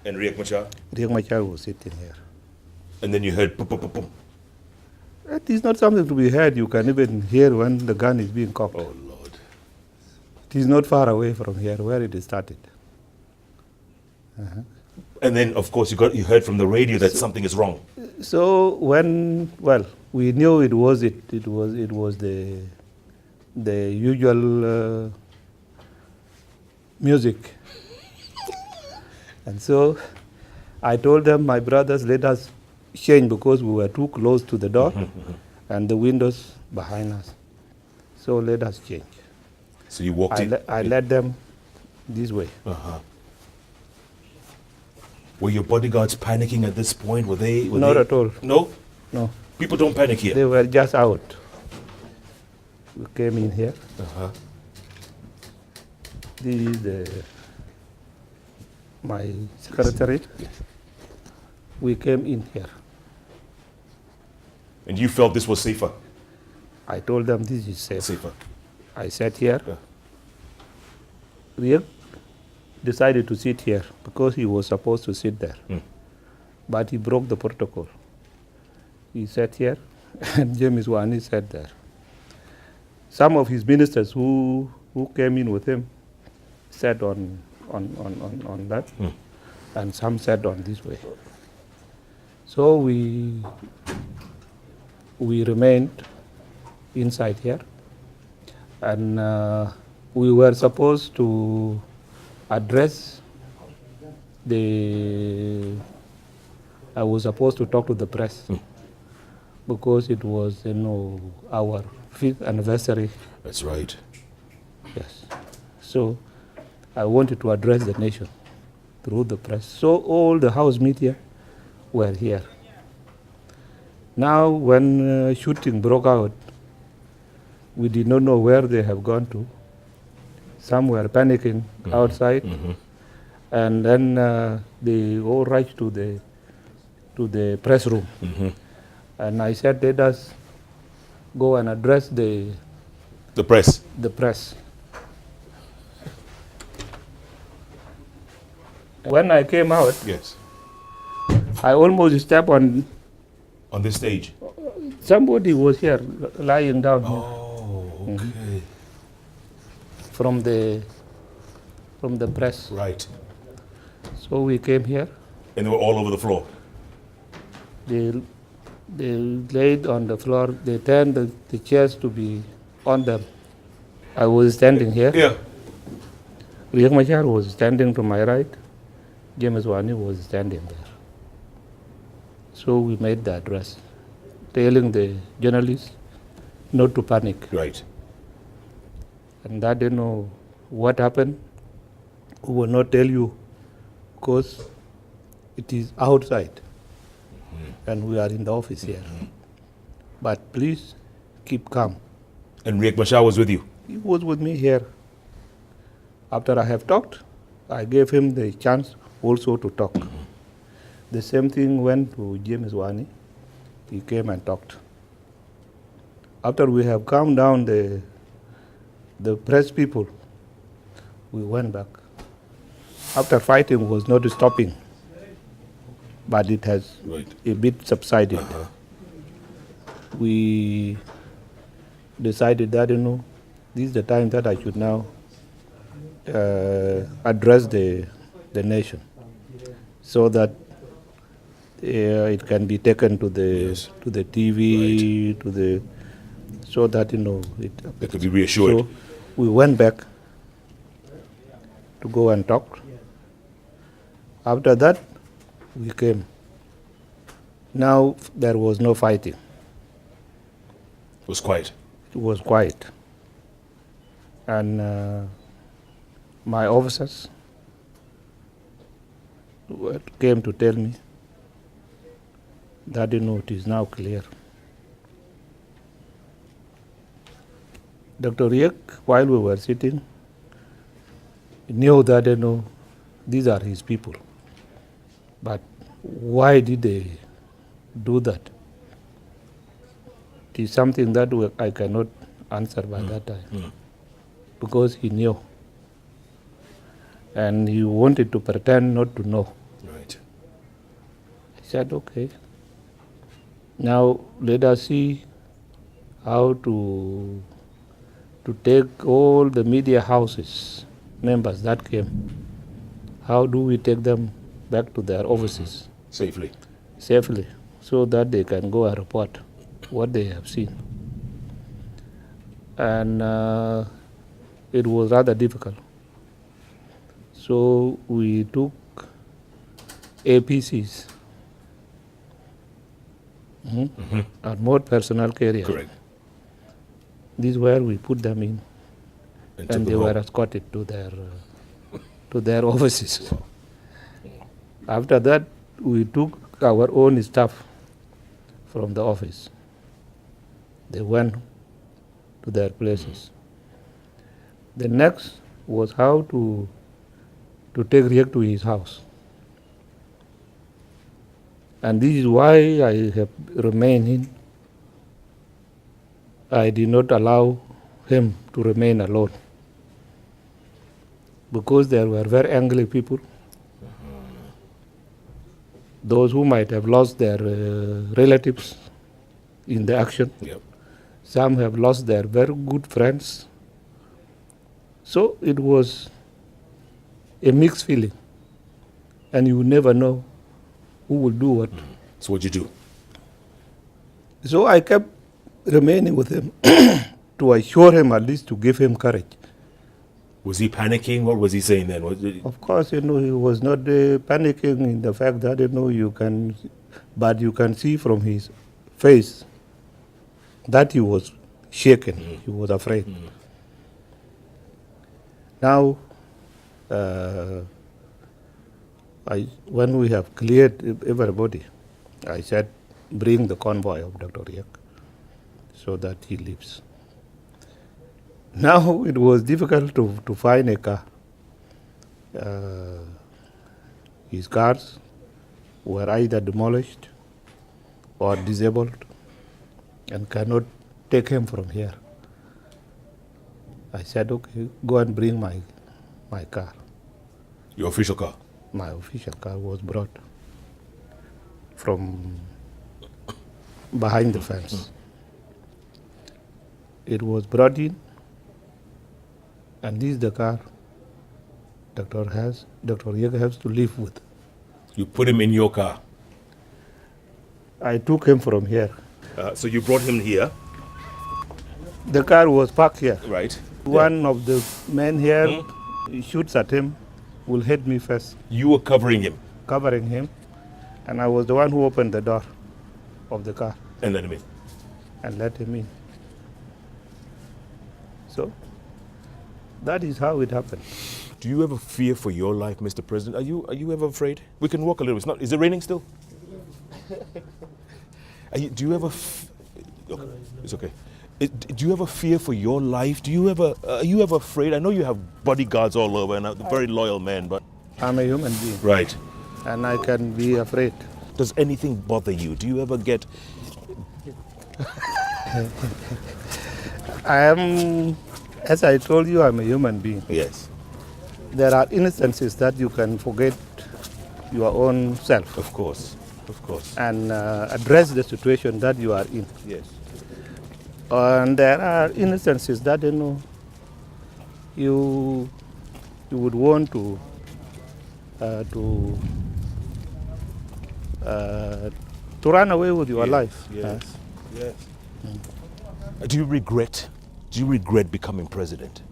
And Riek Machar? Riek Machar was sitting here. And then you heard pum, pum, pum, pum. It is not something to be heard. You can even hear when the gun is being cocked. Oh, Lord. It is not far away from here where it started. And then, of course, you heard from the radio that something is wrong. So we knew it was the usual music. And so I told them, my brothers, let us change because we were too close to the door and the windows behind us. So let us change. So you walked in? I led them this way. Were your bodyguards panicking at this point? Were they? Not at all. No? No. People don't panic here? They were just out. We came in here. This is my secretary. We came in here. And you felt this was safer? I told them this is safe. Safer. I sat here. Riek decided to sit here because he was supposed to sit there. But he broke the protocol. He sat here and James Wani sat there. Some of his ministers who came in with him sat on on that, and some sat on this way. So we remained inside here, and we were supposed to address I was supposed to talk to the press because it was, our 5th anniversary. That's right. Yes. So I wanted to address the nation through the press. So all the house media were here. Now when shooting broke out, we did not know where they have gone to. Some were panicking outside, and then they all rushed to the press room. And I said, let us go and address the press. The press. When I came out, Yes. I almost stepped on this stage. Somebody was here lying down here. Oh, okay. From the press. Right. So we came here. And they were all over the floor. They laid on the floor. They turned the chairs to be on them. I was standing here. Yeah. Riek Machar was standing to my right. James Wani was standing there. So we made the address, telling the journalists not to panic. Right. And that, what happened, we will not tell you because it is outside and we are in the office here. But please keep calm. And Riek Machar was with you? He was with me here. After I have talked, I gave him the chance also to talk. The same thing went to James Wani. He came and talked. After we have calmed down the press people, we went back. After fighting was not stopping, but it has a bit subsided. We decided that, this is the time that I should now address the nation so that it can be taken to the TV, so that, they could be reassured. So we went back to go and talk. After that, we came. Now there was no fighting. It was quiet. It was quiet. And my officers came to tell me that, it is now clear. Dr. Riek, while we were sitting, knew that, these are his people. But why did they do that? It is something that I cannot answer by that time. Because he knew. And he wanted to pretend not to know. Right. I said, okay. Now let us see how to take all the media houses members that came. How do we take them back to their offices? Safely, so that they can go and report what they have seen. And it was rather difficult. So we took APCs, armored personnel carriers. correct. This is where we put them in, and they were escorted to their offices. After that, we took our own staff from the office. They went to their places. The next was how to take Riek to his house. And this is why I have remained in. I did not allow him to remain alone. Because there were very angry people. Those who might have lost their relatives in the action. Yep. Some have lost their very good friends. So it was a mixed feeling. And you never know who will do what. So what'd you do? So I kept remaining with him to assure him, at least to give him courage. Was he panicking? What was he saying then? Of course, he was not panicking in the fact that, but you can see from his face that he was shaken. He was afraid. Now, when we have cleared everybody, I said, bring the convoy of Dr. Riek so that he leaves. Now it was difficult to find a car. His cars were either demolished or disabled and cannot take him from here. I said, okay, go and bring my car. Your official car? My official car was brought from behind the fence. It was brought in, and this is the car Dr. Riek has to live with. You put him in your car? I took him from here. So you brought him here? The car was parked here. Right. One of the men here shoots at him, will hit me first. You were covering him? Covering him, and I was the one who opened the door of the car. And let him in? And let him in. So, that is how it happened. Do you ever fear for your life, Mr. President? Are you ever afraid? We can walk a little. Is it raining still? Do you ever? Look, it's okay. Do you ever fear for your life? Are you ever afraid? I know you have bodyguards all over and very loyal men, but I'm a human being. Right. And I can be afraid. Does anything bother you? Do you ever get? As I told you, I'm a human being. Yes. There are instances that you can forget your own self. Of course. And address the situation that you are in. Yes. And there are instances that you would want to run away with your life. Yes. Yes. Do you regret becoming president?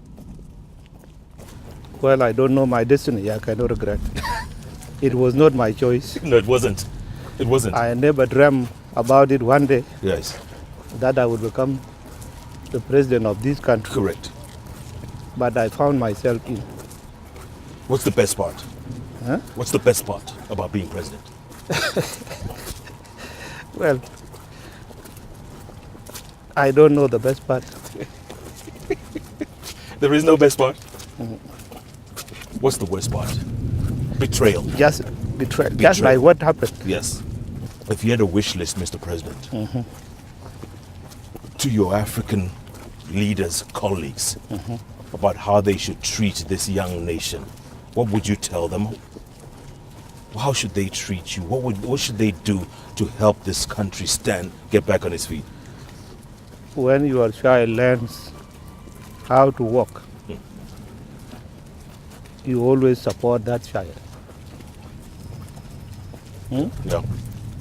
Well, I don't know my destiny. I cannot regret. It was not my choice. No, it wasn't. I never dreamt about it one day. Yes. That I would become the president of this country. Correct. But I found myself in. What's the best part? Huh? What's the best part about being president? Well, I don't know the best part. There is no best part? What's the worst part? Betrayal. Just betrayal. Just like what happened. Yes. If you had a wish list, Mr. President, to your African leaders, colleagues, about how they should treat this young nation, what would you tell them? How should they treat you? What should they do to help this country get back on its feet? When your child learns how to walk, you always support that child. Yeah.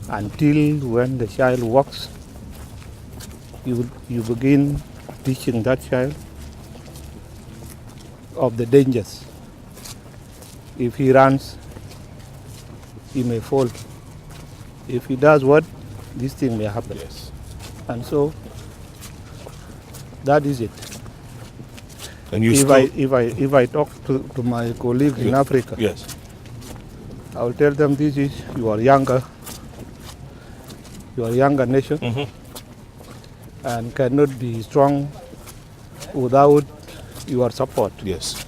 Until when the child walks, you begin teaching that child of the dangers. If he runs, he may fall. If he does what, this thing may happen. Yes. And so, that is it. And you if I talk to my colleagues in Africa, yes, I will tell them this is your younger nation, and cannot be strong without your support. Yes.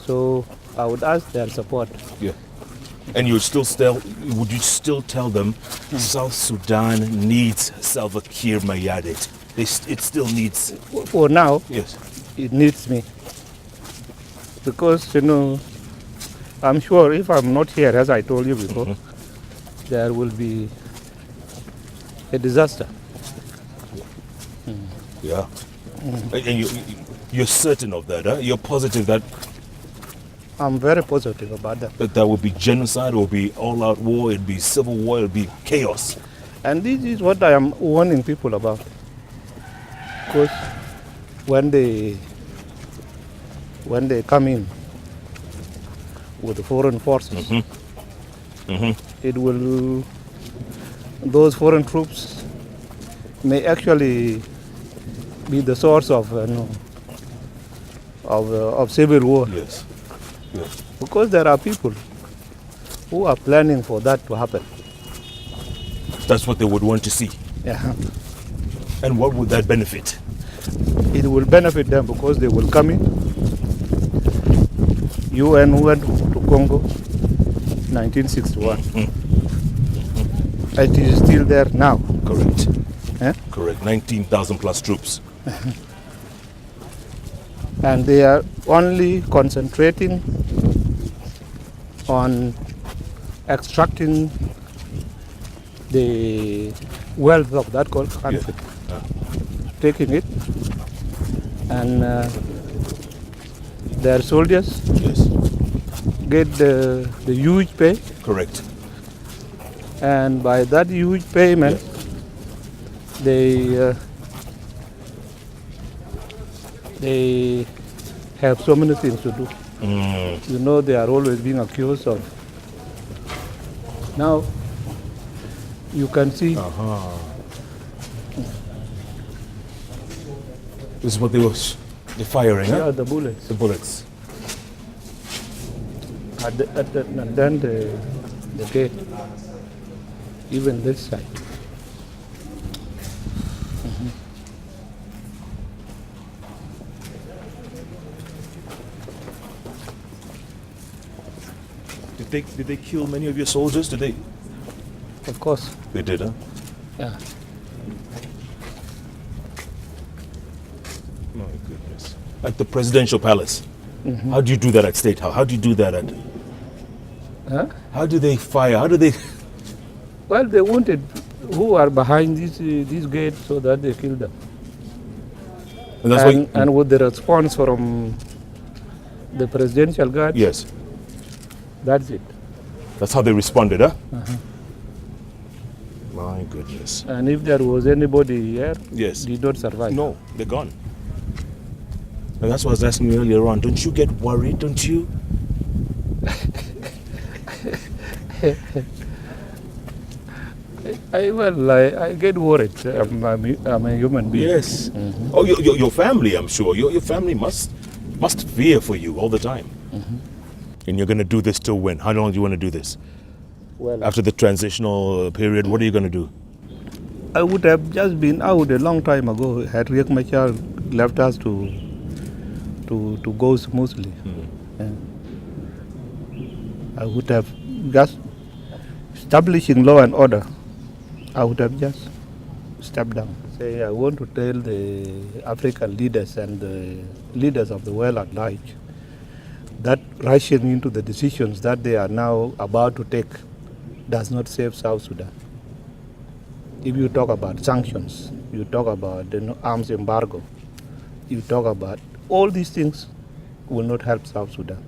So I would ask their support. Yeah. And would you still tell them South Sudan needs Salva Kiir Mayardit? It still needs. For now, yes, it needs me. Because, I'm sure if I'm not here, as I told you before, there will be a disaster. Yeah. And you're certain of that, huh? You're positive that. I'm very positive about that. That would be genocide, it would be all-out war, it'd be civil war, it'd be chaos. And this is what I am warning people about. Because when they come in with the foreign forces, it will, those foreign troops may actually be the source of civil war. Yes. Yes. Because there are people who are planning for that to happen. That's what they would want to see. Yeah. And what would that benefit? It will benefit them because they will come in. UN went to Congo 1961. It is still there now. Correct. Eh? Correct. 19,000 plus troops. And they are only concentrating on extracting the wealth of that country, taking it, and their soldiers get the huge pay. Correct. And by that huge payment, they have so many things to do. You know, they are always being accused of. Now, you can see. This is what they're firing, Yeah, huh? the bullets. The bullets. And then the gate, even this side. Did they kill many of your soldiers? Did they? Of course. They did, huh? Yeah. My goodness. At the presidential palace. How do you do that at State House? How do you do that at? Huh? How do they fire? How do they? Well, they wanted who are behind this gate so that they kill them. And that's why. And with the response from the presidential guard, Yes. that's it. That's how they responded, huh? My goodness. And if there was anybody here, Yes. did not survive. No, they're gone. And that's what I was asking you earlier on. Don't you get worried? Don't you? I get worried. I'm a human being. Yes. Oh, your family, I'm sure. Your family must fear for you all the time. And you're going to do this till when? How long do you want to do this? Well, After the transitional period, what are you going to do? I would have just been out a long time ago had Riek Machar left us to go smoothly. Yeah. I would have just establishing law and order. I would have just stepped down. Say I want to tell the African leaders and the leaders of the world at large that rushing into the decisions that they are now about to take does not save South Sudan. If you talk about sanctions, you talk about the arms embargo, you talk about all these things will not help South Sudan.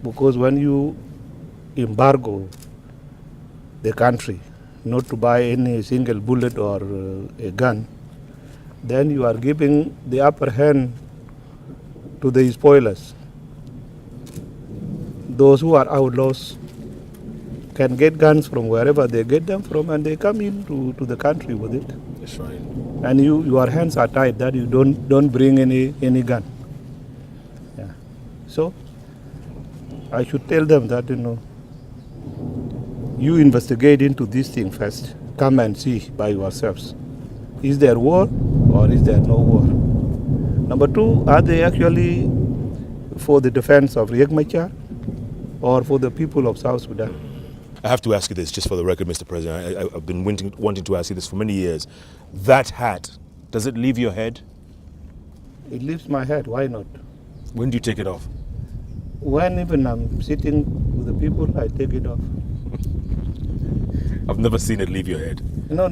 Because when you embargo the country not to buy any single bullet or a gun, then you are giving the upper hand to the spoilers. Those who are outlaws can get guns from wherever they get them from, and they come into the country with it. That's right. And your hands are tied that you don't bring any gun. Yeah. So I should tell them that you investigate into this thing first. Come and see by yourselves. Is there war or is there no war? Number two, are they actually for the defense of Riek Machar or for the people of South Sudan? I have to ask you this, just for the record, Mr. President. I've been wanting to ask you this for many years. That hat, does it leave your head? It leaves my head. Why not? When do you take it off? When even I'm sitting with the people, I take it off. I've never seen it leave your head. No.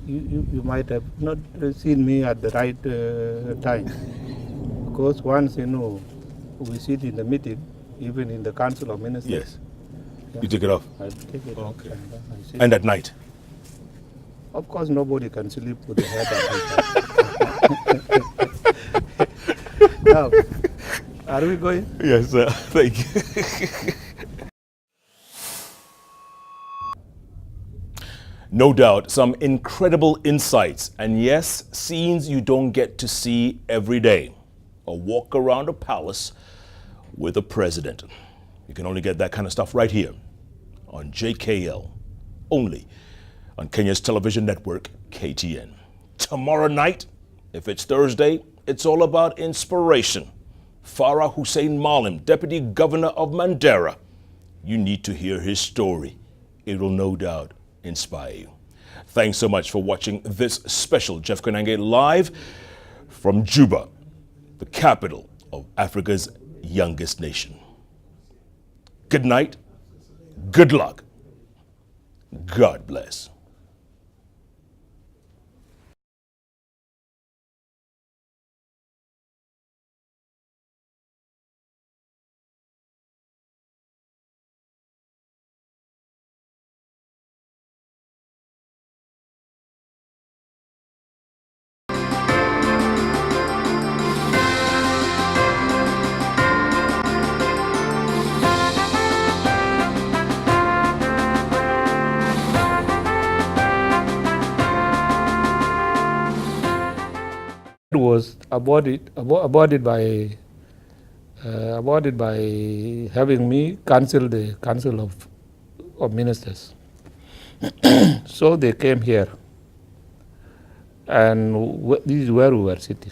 You might have not seen me at the right time. Because once, we sit in the meeting, even in the Council of Ministers. Yes. Yeah. You take it off? I take it off. Okay. I sit. And at night? Of course, nobody can sleep with the head on his head. Now, are we going? Yes, sir. Thank you. No doubt, some incredible insights, and yes, scenes you don't get to see every day. A walk around a palace with a president. You can only get that kind of stuff right here on JKL, only on Kenya's television network, KTN. Tomorrow night, if it's Thursday, it's all about inspiration. Farah Hussein Malim, Deputy Governor of Mandera. You need to hear his story. It will no doubt inspire you. Thanks so much for watching this special Jeff Koinange live from Juba, the capital of Africa's youngest nation. Good night, good luck, God bless. It was aborted by having me cancel the Council of Ministers. So they came here, and this is where we were sitting.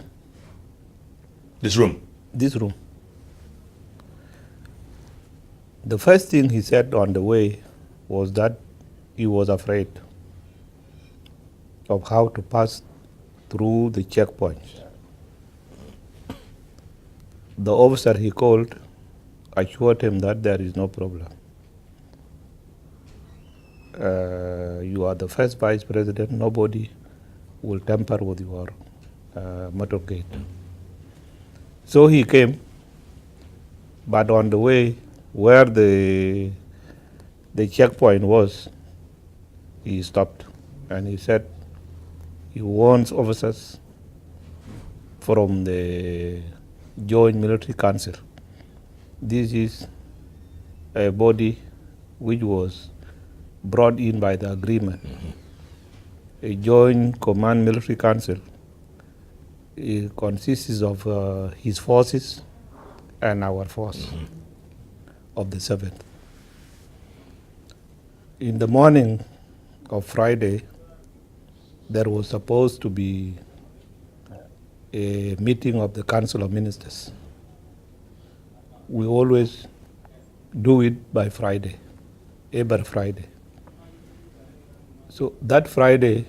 This room? This room. The first thing he said on the way was that he was afraid of how to pass through the checkpoints. The officer he called assured him that there is no problem. You are the first vice president, nobody will tamper with your motorcade. So he came, but on the way where the checkpoint was, he stopped and he said he wants officers from the Joint Military Council. This is a body which was brought in by the agreement. A Joint Command Military Council. It consists of his forces and our force of the 7th. In the morning of Friday, there was supposed to be a meeting of the Council of Ministers. We always do it by Friday, every Friday. So that Friday,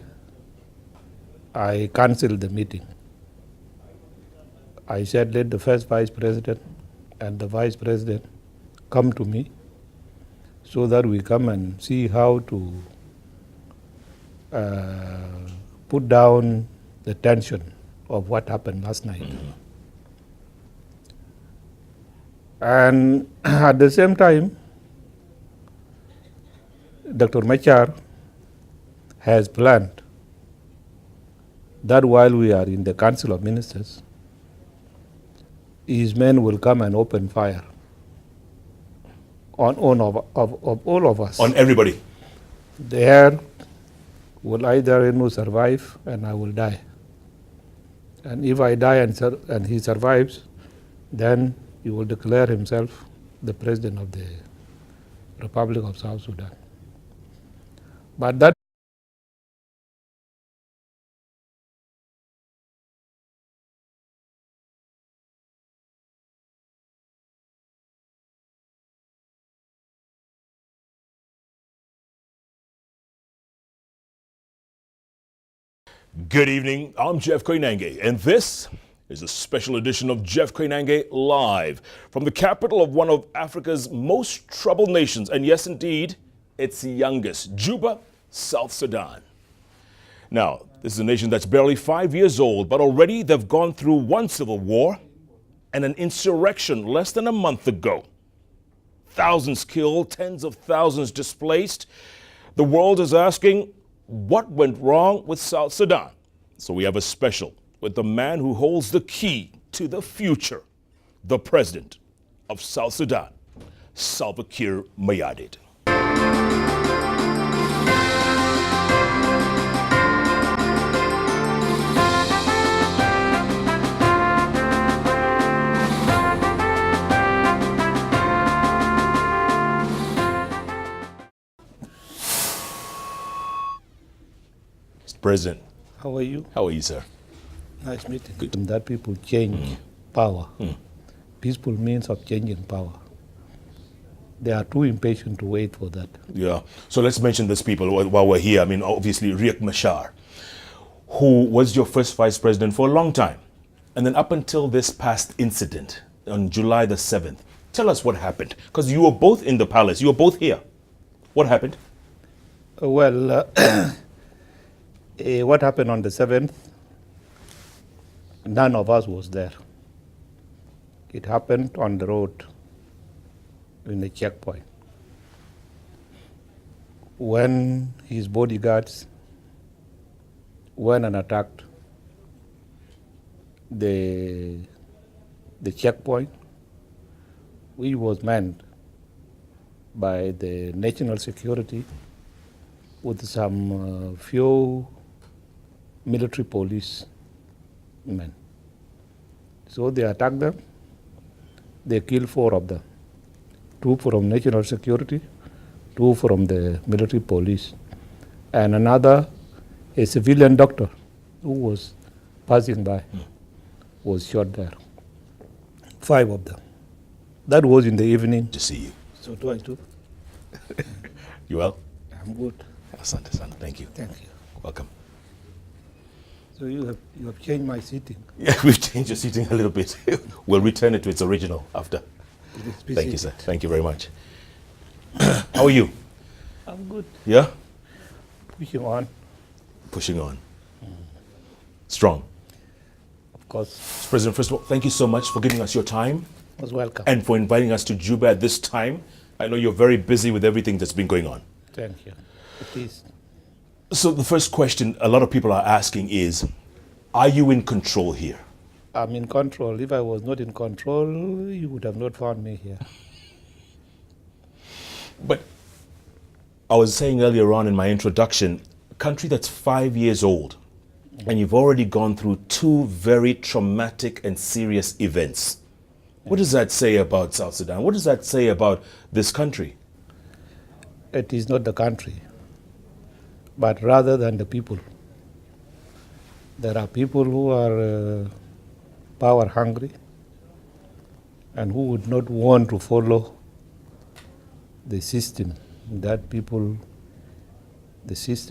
I canceled the meeting. I said, let the first vice president and the vice president come to me so that we come and see how to put down the tension of what happened last night. And at the same time, Dr. Machar has planned that while we are in the Council of Ministers, his men will come and open fire on all of us. On everybody? There will either survive and I will die. And if I die and he survives, then he will declare himself the president of the Republic of South Sudan. But that Good evening, I'm Jeff Koinange, and this is a special edition of Jeff Koinange Live from the capital of one of Africa's most troubled nations, and yes, indeed, its youngest, Juba, South Sudan. Now, this is a nation that's barely 5 years old, but already they've gone through one civil war, and an insurrection less than a month ago. Thousands killed, tens of thousands displaced. The world is asking, what went wrong with South Sudan? So we have a special with the man who holds the key to the future, the president of South Sudan, Salva Kiir Mayardit. President, How are you? how are you, sir? Nice meeting. Good. That people change power. Peaceful means of changing power. They are too impatient to wait for that. Yeah. So let's mention these people while we're here. I mean, obviously, Riek Machar, who was your first vice president for a long time. And then up until this past incident on July the 7th, tell us what happened. Because you were both in the palace. You were both here. What happened? What happened on the 7th, none of us was there. It happened on the road in the checkpoint. When his bodyguards went and attacked the checkpoint, which was manned by the national security with some few military police men. So they attacked them. They killed 4 of them. 2 from national security, 2 from the military police, and another, a civilian doctor who was passing by, was shot there. 5 of them. That was in the evening. To see you. So do I too. You well? I'm good. Asante. Thank you. Thank you. Welcome. So you have changed my seating. Yeah, we've changed your seating a little bit. We'll return it to its original after. Thank you, sir. Thank you very much. How are you? I'm good. Yeah? Pushing on. Pushing on. Strong. Of course. President, first of all, thank you so much for giving us your time Most welcome. and for inviting us to Juba at this time. I know you're very busy with everything that's been going on. Thank you. It is. So the first question a lot of people are asking is, are you in control here? I'm in control. If I was not in control, you would have not found me here. But I was saying earlier on in my introduction, a country that's 5 years old, and you've already gone through 2 very traumatic and serious events. What does that say about South Sudan? What does that say about this country? It is not the country, but rather than the people. There are people who are power hungry and who would not want to follow the system. The system